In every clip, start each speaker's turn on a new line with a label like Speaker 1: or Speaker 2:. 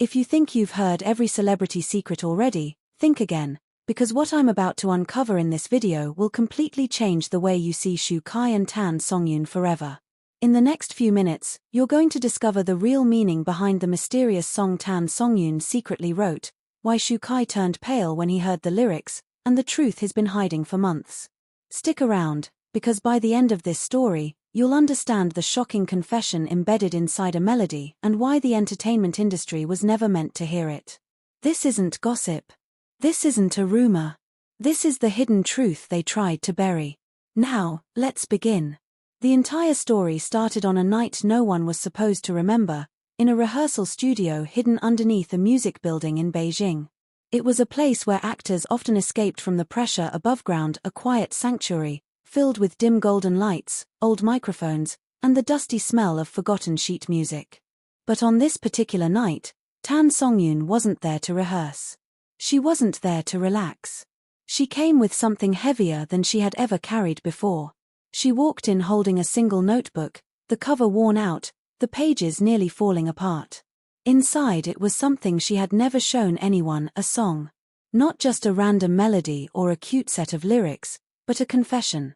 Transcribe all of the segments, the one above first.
Speaker 1: If you think you've heard every celebrity secret already, think again, because what I'm about to uncover in this video will completely change the way you see Shukai and Tan Songyun forever. In the next few minutes, you're going to discover the real meaning behind the mysterious song Tan Songyun secretly wrote, why Shukai turned pale when he heard the lyrics, and the truth he's been hiding for months. Stick around, because by the end of this story, you'll understand the shocking confession embedded inside a melody and why the entertainment industry was never meant to hear it. This isn't gossip. This isn't a rumor. This is the hidden truth they tried to bury. Now, let's begin. The entire story started on a night no one was supposed to remember, in a rehearsal studio hidden underneath a music building in Beijing. It was a place where actors often escaped from the pressure above ground, a quiet sanctuary, filled with dim golden lights, old microphones, and the dusty smell of forgotten sheet music. But on this particular night, Tan Songyun wasn't there to rehearse. She wasn't there to relax. She came with something heavier than she had ever carried before. She walked in holding a single notebook, the cover worn out, the pages nearly falling apart. Inside it was something she had never shown anyone, a song. Not just a random melody or a cute set of lyrics, but a confession.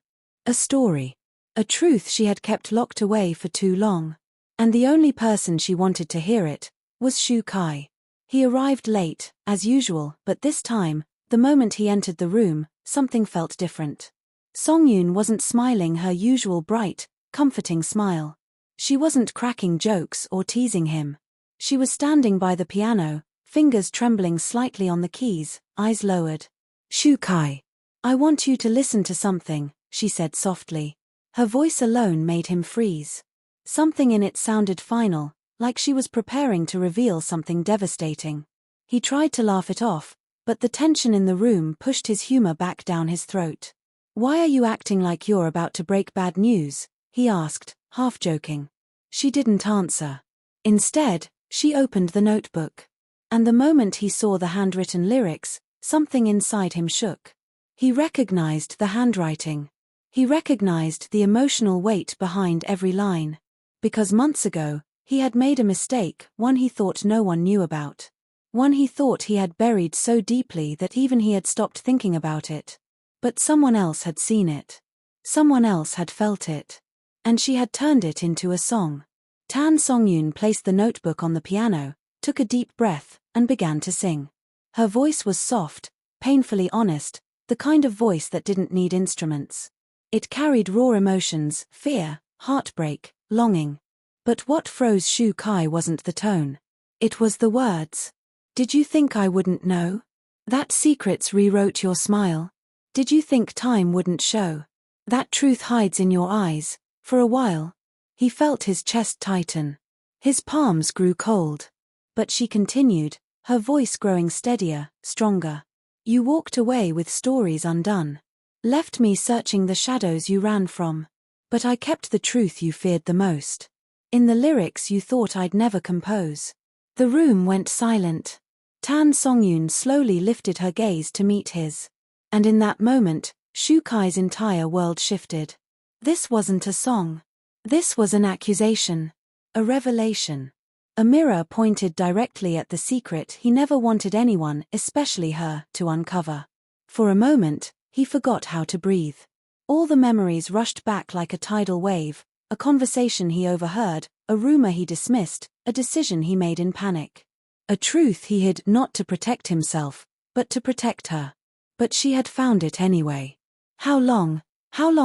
Speaker 1: A story. A truth she had kept locked away for too long. And the only person she wanted to hear it was Shukai. He arrived late, as usual, but this time, the moment he entered the room, something felt different. Songyun wasn't smiling her usual bright, comforting smile. She wasn't cracking jokes or teasing him. She was standing by the piano, fingers trembling slightly on the keys, eyes lowered. "Shukai, I want you to listen to something," she said softly. Her voice alone made him freeze. Something in it sounded final, like she was preparing to reveal something devastating. He tried to laugh it off, but the tension in the room pushed his humor back down his throat. "Why are you acting like you're about to break bad news?" he asked, half joking. She didn't answer. Instead, she opened the notebook. And the moment he saw the handwritten lyrics, something inside him shook. He recognized the handwriting. He recognized the emotional weight behind every line. Because months ago, he had made a mistake, one he thought no one knew about. One he thought he had buried so deeply that even he had stopped thinking about it. But someone else had seen it. Someone else had felt it. And she had turned it into a song. Tan Songyun placed the notebook on the piano, took a deep breath, and began to sing. Her voice was soft, painfully honest, the kind of voice that didn't need instruments. It carried raw emotions, fear, heartbreak, longing. But what froze Shukai wasn't the tone. It was the words. "Did you think I wouldn't know? That secrets rewrote your smile? Did you think time wouldn't show? That truth hides in your eyes, for a while." He felt his chest tighten. His palms grew cold. But she continued, her voice growing steadier, stronger. "You walked away with stories undone. Left me searching the shadows you ran from. But I kept the truth you feared the most. In the lyrics you thought I'd never compose." The room went silent. Tan Songyun slowly lifted her gaze to meet his. And in that moment, Shukai's entire world shifted. This wasn't a song. This was an accusation. A revelation. A mirror pointed directly at the secret he never wanted anyone, especially her, to uncover. For a moment, he forgot how to breathe. All the memories rushed back like a tidal wave, a conversation he overheard, a rumor he dismissed, a decision he made in panic. A truth he hid not to protect himself, but to protect her. But she had found it anyway. How long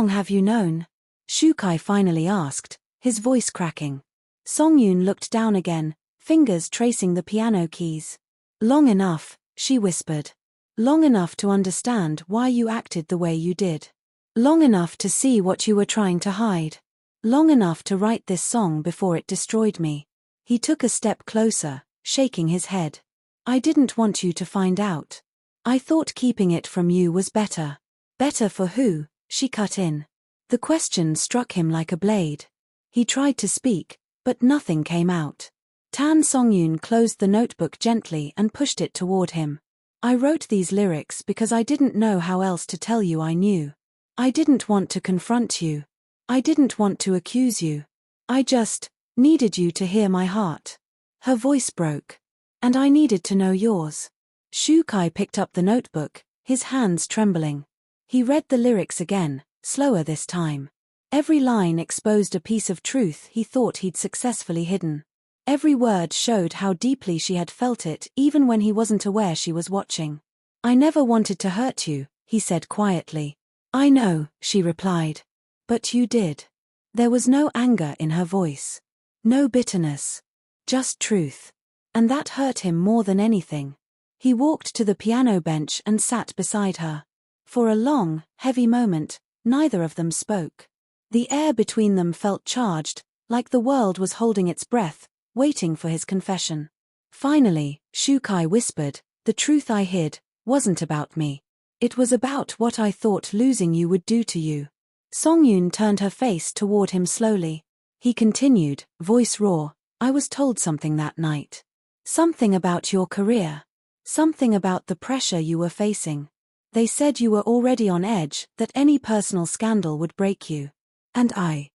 Speaker 1: have you known?" Shukai finally asked, his voice cracking. Songyun looked down again, fingers tracing the piano keys. "Long enough," she whispered. "Long enough to understand why you acted the way you did. Long enough to see what you were trying to hide. Long enough to write this song before it destroyed me." He took a step closer, shaking his head. "I didn't want you to find out. I thought keeping it from you was better." "Better for who?" she cut in. The question struck him like a blade. He tried to speak, but nothing came out. Tan Songyun closed the notebook gently and pushed it toward him. "I wrote these lyrics because I didn't know how else to tell you I knew. I didn't want to confront you. I didn't want to accuse you. I just needed you to hear my heart." Her voice broke. And I needed to know yours. Shu Kai picked up the notebook, his hands trembling. He read the lyrics again, slower this time. Every line exposed a piece of truth he thought he'd successfully hidden. Every word showed how deeply she had felt it even when he wasn't aware she was watching. I never wanted to hurt you, he said quietly. I know, she replied. But you did. There was no anger in her voice. No bitterness. Just truth. And that hurt him more than anything. He walked to the piano bench and sat beside her. For a long, heavy moment, neither of them spoke. The air between them felt charged, like the world was holding its breath, waiting for his confession. Finally, Shu Kai whispered, the truth I hid wasn't about me. It was about what I thought losing you would do to you. Songyun turned her face toward him slowly. He continued, voice raw, I was told something that night. Something about your career. Something about the pressure you were facing. They said you were already on edge, that any personal scandal would break you. And I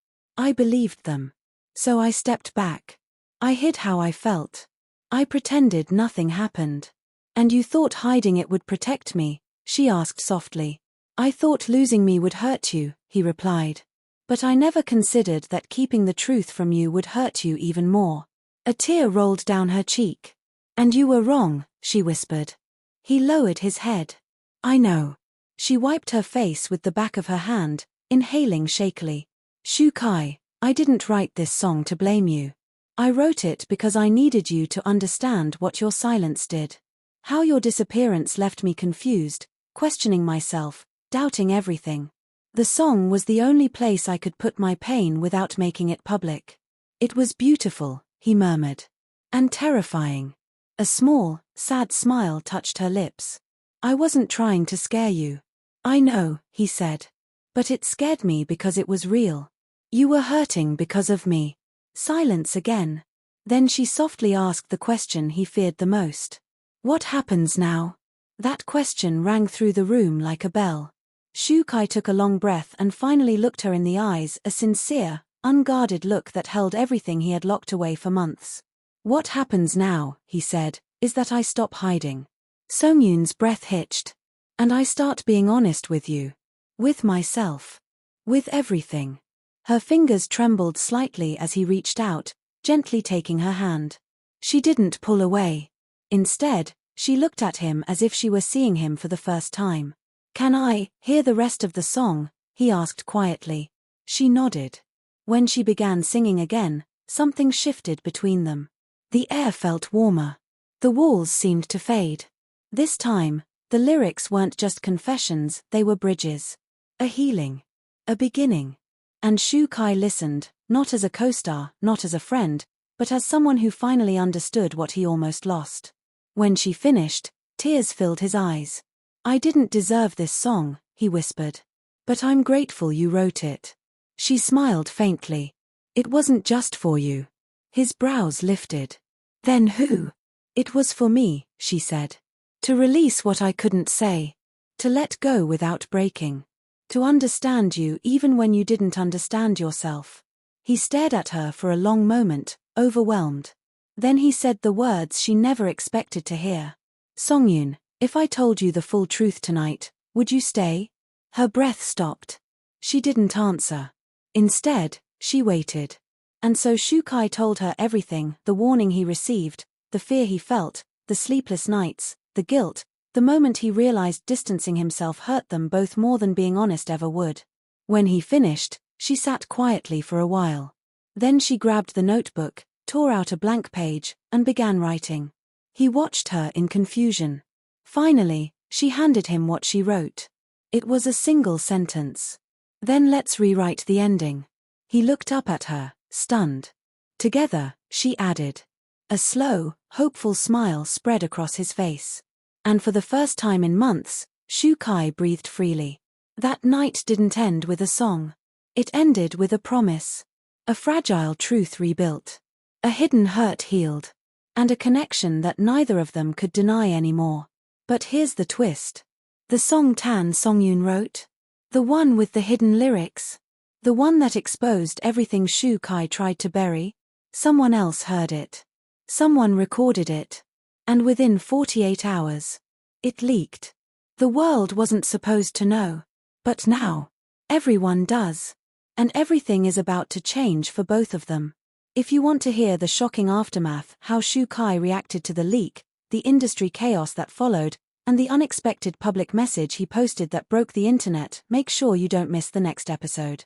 Speaker 1: believed them. So I stepped back. I hid how I felt. I pretended nothing happened. And you thought hiding it would protect me, she asked softly. I thought losing me would hurt you, he replied. But I never considered that keeping the truth from you would hurt you even more. A tear rolled down her cheek. And you were wrong, she whispered. He lowered his head. I know. She wiped her face with the back of her hand, inhaling shakily. Shu Kai, I didn't write this song to blame you. I wrote it because I needed you to understand what your silence did. How your disappearance left me confused, questioning myself, doubting everything. The song was the only place I could put my pain without making it public. It was beautiful, he murmured. And terrifying. A small, sad smile touched her lips. I wasn't trying to scare you. I know, he said. But it scared me because it was real. You were hurting because of me. Silence again. Then she softly asked the question he feared the most. What happens now? That question rang through the room like a bell. Shu Kai took a long breath and finally looked her in the eyes, a sincere, unguarded look that held everything he had locked away for months. What happens now, he said, is that I stop hiding. Songyun's breath hitched. And I start being honest with you. With myself. With everything. Her fingers trembled slightly as he reached out, gently taking her hand. She didn't pull away. Instead, she looked at him as if she were seeing him for the first time. Can I hear the rest of the song? He asked quietly. She nodded. When she began singing again, something shifted between them. The air felt warmer. The walls seemed to fade. This time, the lyrics weren't just confessions, they were bridges. A healing. A beginning. And Shu Kai listened, not as a co-star, not as a friend, but as someone who finally understood what he almost lost. When she finished, tears filled his eyes. I didn't deserve this song, he whispered. But I'm grateful you wrote it. She smiled faintly. It wasn't just for you. His brows lifted. Then who? It was for me, she said. To release what I couldn't say. To let go without breaking. To understand you even when you didn't understand yourself. He stared at her for a long moment, overwhelmed. Then he said the words she never expected to hear. Songyun, if I told you the full truth tonight, would you stay? Her breath stopped. She didn't answer. Instead, she waited. And so Shu Kai told her everything, the warning he received, the fear he felt, the sleepless nights, the guilt, the moment he realized distancing himself hurt them both more than being honest ever would. When he finished, she sat quietly for a while. Then she grabbed the notebook, tore out a blank page, and began writing. He watched her in confusion. Finally, she handed him what she wrote. It was a single sentence. Then let's rewrite the ending. He looked up at her, stunned. Together, she added. A slow, hopeful smile spread across his face. And for the first time in months, Shu Kai breathed freely. That night didn't end with a song. It ended with a promise. A fragile truth rebuilt. A hidden hurt healed. And a connection that neither of them could deny anymore. But here's the twist. The song Tan Songyun wrote? The one with the hidden lyrics? The one that exposed everything Shu Kai tried to bury? Someone else heard it. Someone recorded it. And within 48 hours, it leaked. The world wasn't supposed to know. But now, everyone does. And everything is about to change for both of them. If you want to hear the shocking aftermath, how Shu Kai reacted to the leak, the industry chaos that followed, and the unexpected public message he posted that broke the internet, make sure you don't miss the next episode.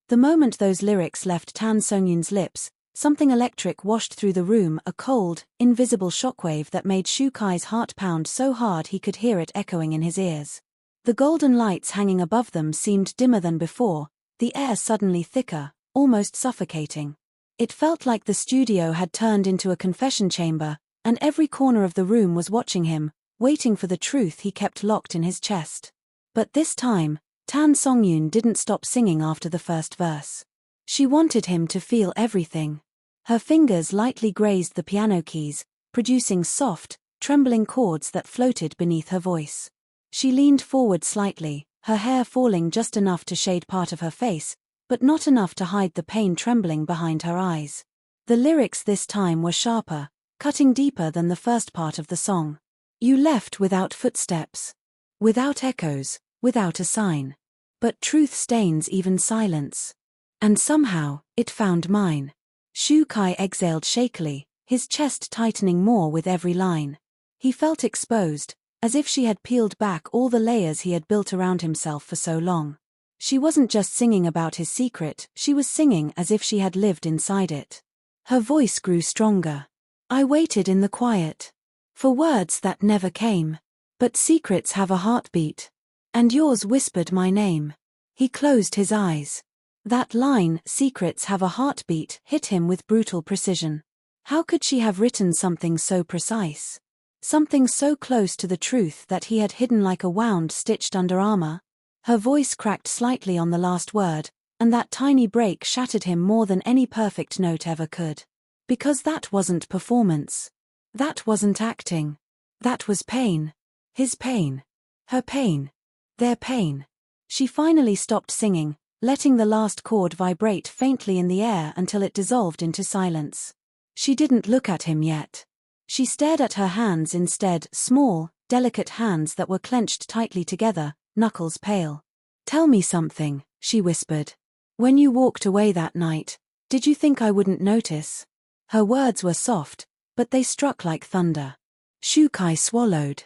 Speaker 1: The moment those lyrics left Tan Songyun's lips, something electric washed through the room, a cold, invisible shockwave that made Shu Kai's heart pound so hard he could hear it echoing in his ears. The golden lights hanging above them seemed dimmer than before, the air suddenly thicker, almost suffocating. It felt like the studio had turned into a confession chamber, and every corner of the room was watching him, waiting for the truth he kept locked in his chest. But this time, Tan Songyun didn't stop singing after the first verse. She wanted him to feel everything. Her fingers lightly grazed the piano keys, producing soft, trembling chords that floated beneath her voice. She leaned forward slightly, her hair falling just enough to shade part of her face, but not enough to hide the pain trembling behind her eyes. The lyrics this time were sharper, cutting deeper than the first part of the song. You left without footsteps, without echoes, without a sign. But truth stains even silence. And somehow, it found mine. Shu Kai exhaled shakily, his chest tightening more with every line. He felt exposed, as if she had peeled back all the layers he had built around himself for so long. She wasn't just singing about his secret, she was singing as if she had lived inside it. Her voice grew stronger. I waited in the quiet. For words that never came. But secrets have a heartbeat. And yours whispered my name. He closed his eyes. That line, secrets have a heartbeat, hit him with brutal precision. How could she have written something so precise? Something so close to the truth that he had hidden like a wound stitched under armor? Her voice cracked slightly on the last word, and that tiny break shattered him more than any perfect note ever could. Because that wasn't performance. That wasn't acting. That was pain. His pain. Her pain. Their pain. She finally stopped singing, letting the last chord vibrate faintly in the air until it dissolved into silence. She didn't look at him yet. She stared at her hands instead, small, delicate hands that were clenched tightly together, knuckles pale. Tell me something, she whispered. When you walked away that night, did you think I wouldn't notice? Her words were soft, but they struck like thunder. Shu Kai swallowed.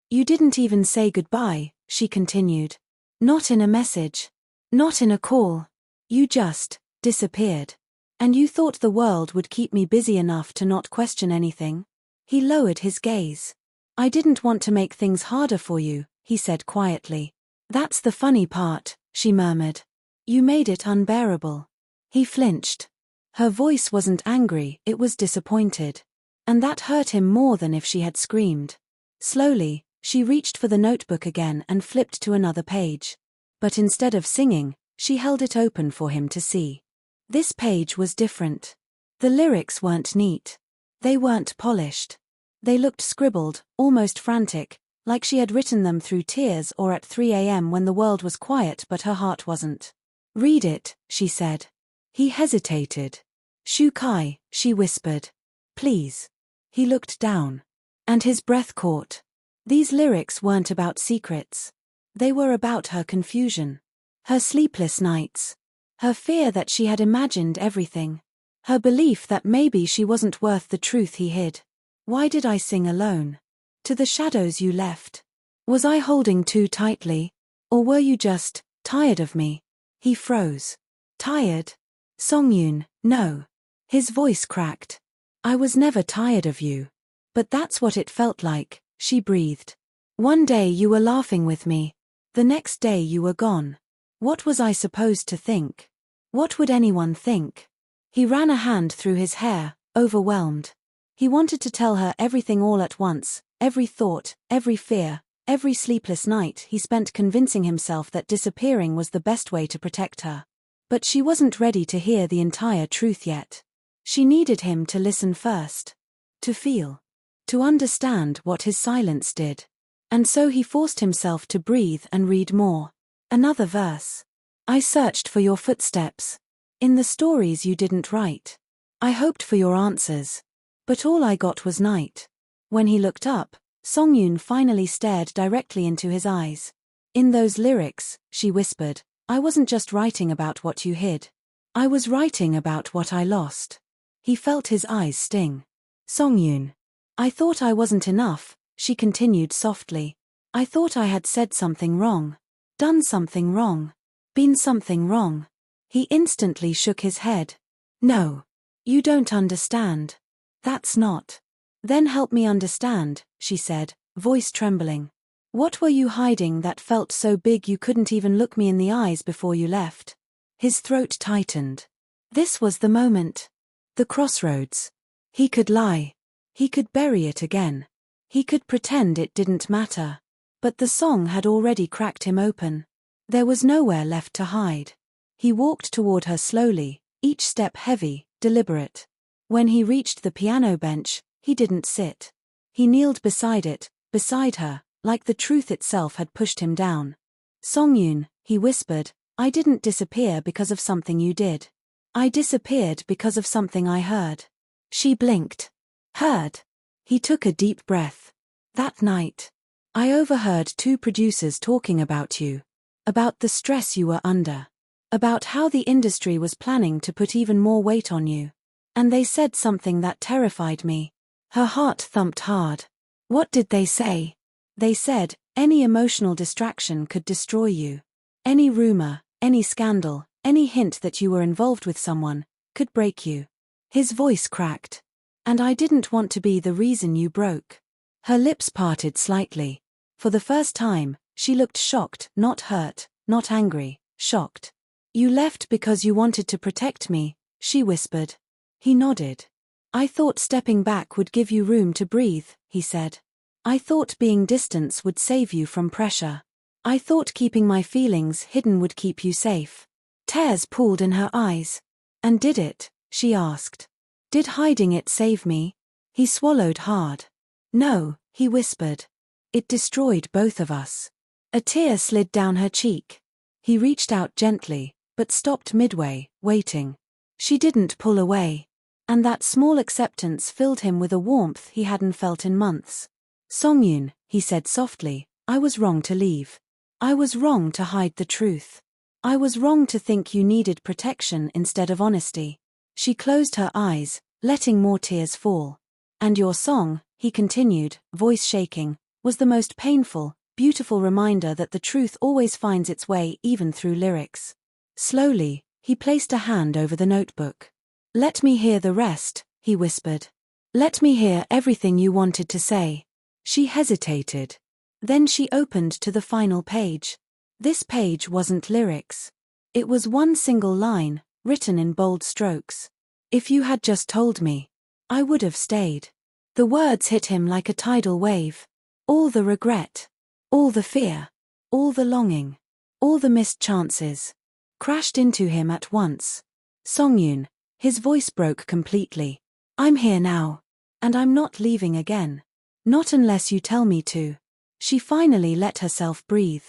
Speaker 1: You didn't even say goodbye, she continued. Not in a message. Not in a call. You just disappeared. And you thought the world would keep me busy enough to not question anything? He lowered his gaze. I didn't want to make things harder for you, he said quietly. That's the funny part, she murmured. You made it unbearable. He flinched. Her voice wasn't angry, it was disappointed. And that hurt him more than if she had screamed. Slowly, she reached for the notebook again and flipped to another page. But instead of singing, she held it open for him to see. This page was different. The lyrics weren't neat. They weren't polished. They looked scribbled, almost frantic, like she had written them through tears or at 3 a.m. when the world was quiet but her heart wasn't. Read it, she said. He hesitated. Shu Kai, she whispered. Please. He looked down. And his breath caught. These lyrics weren't about secrets. They were about her confusion. Her sleepless nights. Her fear that she had imagined everything. Her belief that maybe she wasn't worth the truth he hid. Why did I sing alone? To the shadows you left. Was I holding too tightly? Or were you just tired of me? He froze. Tired? Songyun, no. His voice cracked. I was never tired of you. But that's what it felt like, she breathed. One day you were laughing with me. The next day you were gone. What was I supposed to think? What would anyone think? He ran a hand through his hair, overwhelmed. He wanted to tell her everything all at once, every thought, every fear, every sleepless night he spent convincing himself that disappearing was the best way to protect her. But she wasn't ready to hear the entire truth yet. She needed him to listen first. To feel. To understand what his silence did. And so he forced himself to breathe and read more. Another verse. I searched for your footsteps. In the stories you didn't write. I hoped for your answers. But all I got was night. When he looked up, Songyun finally stared directly into his eyes. "In those lyrics," she whispered, "I wasn't just writing about what you hid. I was writing about what I lost." He felt his eyes sting. "Songyun. I thought I wasn't enough," she continued softly. "I thought I had said something wrong. Done something wrong. Been something wrong." He instantly shook his head. "No. You don't understand. That's not." "Then help me understand," she said, voice trembling. "What were you hiding that felt so big you couldn't even look me in the eyes before you left?" His throat tightened. This was the moment. The crossroads. He could lie. He could bury it again. He could pretend it didn't matter. But the song had already cracked him open. There was nowhere left to hide. He walked toward her slowly, each step heavy, deliberate. When he reached the piano bench, he didn't sit. He kneeled beside it, beside her, like the truth itself had pushed him down. "Songyun," he whispered, "I didn't disappear because of something you did. I disappeared because of something I heard." She blinked. "Heard?" He took a deep breath. "That night. I overheard two producers talking about you. About the stress you were under. About how the industry was planning to put even more weight on you. And they said something that terrified me." Her heart thumped hard. "What did they say?" "They said, any emotional distraction could destroy you. Any rumor, any scandal, any hint that you were involved with someone, could break you." His voice cracked. "And I didn't want to be the reason you broke." Her lips parted slightly. For the first time, she looked shocked, not hurt, not angry, shocked. "You left because you wanted to protect me," she whispered. He nodded. "I thought stepping back would give you room to breathe," he said. "I thought being distant would save you from pressure. I thought keeping my feelings hidden would keep you safe." Tears pooled in her eyes. "And did it?" she asked. "Did hiding it save me?" He swallowed hard. "No," he whispered. "It destroyed both of us." A tear slid down her cheek. He reached out gently, but stopped midway, waiting. She didn't pull away. And that small acceptance filled him with a warmth he hadn't felt in months. "Songyun," he said softly, "I was wrong to leave. I was wrong to hide the truth. I was wrong to think you needed protection instead of honesty." She closed her eyes, letting more tears fall. "And your song," he continued, voice shaking, "was the most painful, beautiful reminder that the truth always finds its way even through lyrics." Slowly, he placed a hand over the notebook. "Let me hear the rest," he whispered. "Let me hear everything you wanted to say." She hesitated. Then she opened to the final page. This page wasn't lyrics. It was one single line, written in bold strokes. "If you had just told me, I would have stayed." The words hit him like a tidal wave. All the regret, all the fear, all the longing, all the missed chances, crashed into him at once. "Songyun," his voice broke completely. "I'm here now. And I'm not leaving again. Not unless you tell me to." She finally let herself breathe.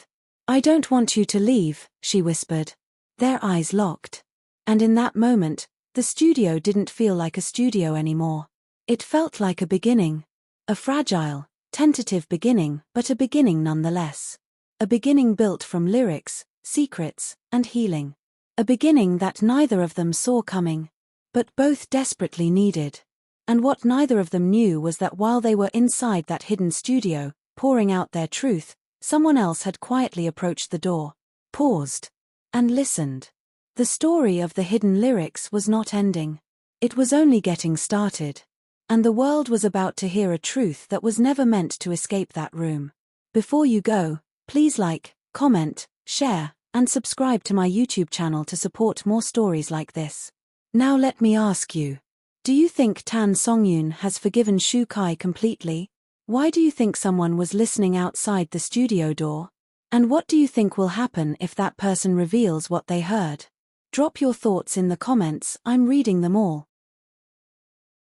Speaker 1: "I don't want you to leave," she whispered. Their eyes locked. And in that moment, the studio didn't feel like a studio anymore. It felt like a beginning. A fragile, tentative beginning, but a beginning nonetheless. A beginning built from lyrics, secrets, and healing. A beginning that neither of them saw coming, but both desperately needed. And what neither of them knew was that while they were inside that hidden studio, pouring out their truth, someone else had quietly approached the door, paused, and listened. The story of the hidden lyrics was not ending. It was only getting started. And the world was about to hear a truth that was never meant to escape that room. Before you go, please like, comment, share, and subscribe to my YouTube channel to support more stories like this. Now let me ask you. Do you think Tan Songyun has forgiven Shu Kai completely? Why do you think someone was listening outside the studio door? And what do you think will happen if that person reveals what they heard? Drop your thoughts in the comments, I'm reading them all.